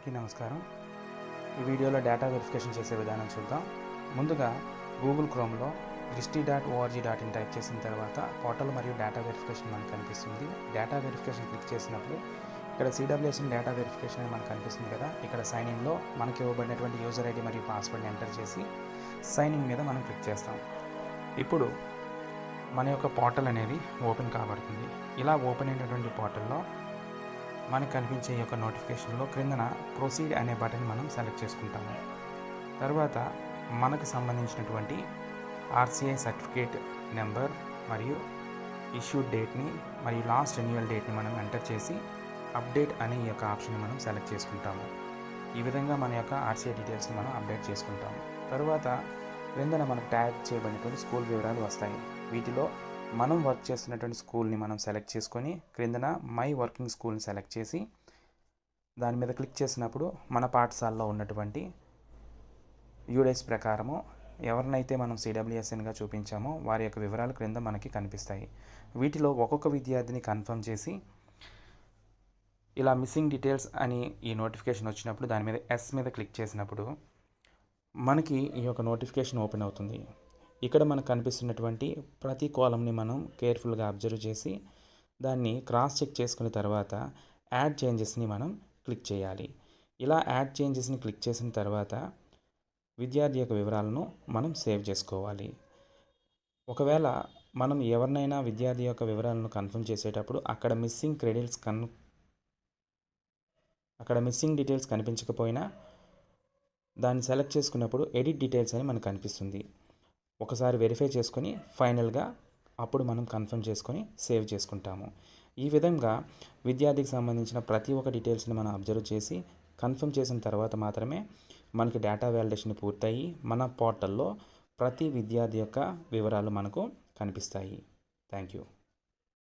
అందరికీ నమస్కారం. ఈ వీడియోలో డేటా వెరిఫికేషన్ చేసే విధానం చూద్దాం. ముందుగా గూగుల్ క్రోమ్లో dristy.org.in టైప్ చేసిన తర్వాత పోర్టల్ మరియు డేటా వెరిఫికేషన్ మనకు కనిపిస్తుంది. డేటా వెరిఫికేషన్ క్లిక్ చేసినప్పుడు ఇక్కడ CWSN డేటా వెరిఫికేషన్ అని మనకు కనిపిస్తుంది కదా. ఇక్కడ సైన్ ఇన్లో మనకి ఇవ్వబడినటువంటి యూజర్ ఐడి మరియు పాస్వర్డ్ని ఎంటర్ చేసి సైన్ ఇన్ మీద మనం క్లిక్ చేస్తాం. ఇప్పుడు మన యొక్క పోర్టల్ అనేది ఓపెన్ కాబడుతుంది. ఇలా ఓపెన్ అయినటువంటి పోర్టల్లో మనకు కనిపించే ఈ యొక్క నోటిఫికేషన్లో క్రిందన ప్రొసీడ్ అనే బటన్ మనం సెలెక్ట్ చేసుకుంటాము. తర్వాత మనకు సంబంధించినటువంటి RCI సర్టిఫికేట్ నెంబర్ మరియు ఇష్యూడ్ డేట్ని మరియు లాస్ట్ రెన్యువల్ డేట్ని మనం ఎంటర్ చేసి అప్డేట్ అనే ఈ యొక్క ఆప్షన్ని మనం సెలెక్ట్ చేసుకుంటాము. ఈ విధంగా మన యొక్క RCI డీటెయిల్స్ని మనం అప్డేట్ చేసుకుంటాము. తర్వాత క్రిందన మనకు ట్యాగ్ చేయబడినటువంటి స్కూల్ వివరాలు వస్తాయి. వీటిలో మనం వర్క్ చేస్తున్నటువంటి స్కూల్ని మనం సెలెక్ట్ చేసుకొని క్రిందన మై వర్కింగ్ స్కూల్ని సెలెక్ట్ చేసి దాని మీద క్లిక్ చేసినప్పుడు మన పాఠశాలలో ఉన్నటువంటి యూడేస్ ప్రకారము ఎవరినైతే మనం CWSNగా చూపించామో వారి యొక్క వివరాలు క్రింద మనకి కనిపిస్తాయి. వీటిలో ఒక్కొక్క విద్యార్థిని కన్ఫర్మ్ చేసి ఇలా మిస్సింగ్ డీటెయిల్స్ అని ఈ నోటిఫికేషన్ వచ్చినప్పుడు దాని మీద ఎస్ మీద క్లిక్ చేసినప్పుడు మనకి ఈ యొక్క నోటిఫికేషన్ ఓపెన్ అవుతుంది. ఇక్కడ మనకు కనిపిస్తున్నటువంటి ప్రతి కాలంని మనం కేర్ఫుల్గా అబ్జర్వ్ చేసి దాన్ని క్రాస్ చెక్ చేసుకున్న తర్వాత యాడ్ చేంజెస్ని మనం క్లిక్ చేయాలి. ఇలా యాడ్ చేంజెస్ని క్లిక్ చేసిన తర్వాత విద్యార్థి యొక్క వివరాలను మనం సేవ్ చేసుకోవాలి. ఒకవేళ మనం ఎవరినైనా విద్యార్థి యొక్క వివరాలను కన్ఫర్మ్ చేసేటప్పుడు అక్కడ మిస్సింగ్ డీటెయిల్స్ కనిపించకపోయినా దాన్ని సెలెక్ట్ చేసుకున్నప్పుడు ఎడిట్ డీటెయిల్స్ అని మనకు కనిపిస్తుంది. ఒకసారి వెరిఫై చేసుకొని ఫైనల్గా అప్పుడు మనం కన్ఫర్మ్ చేసుకొని సేవ్ చేసుకుంటాము. ఈ విధంగా విద్యార్థికి సంబంధించిన ప్రతి ఒక్క డీటెయిల్స్ని మనం అబ్జర్వ్ చేసి కన్ఫర్మ్ చేసిన తర్వాత మాత్రమే మనకి డేటా వ్యాలిడేషన్ పూర్తయి మన పోర్టల్లో ప్రతి విద్యార్థి యొక్క వివరాలు మనకు కనిపిస్తాయి. Thank you.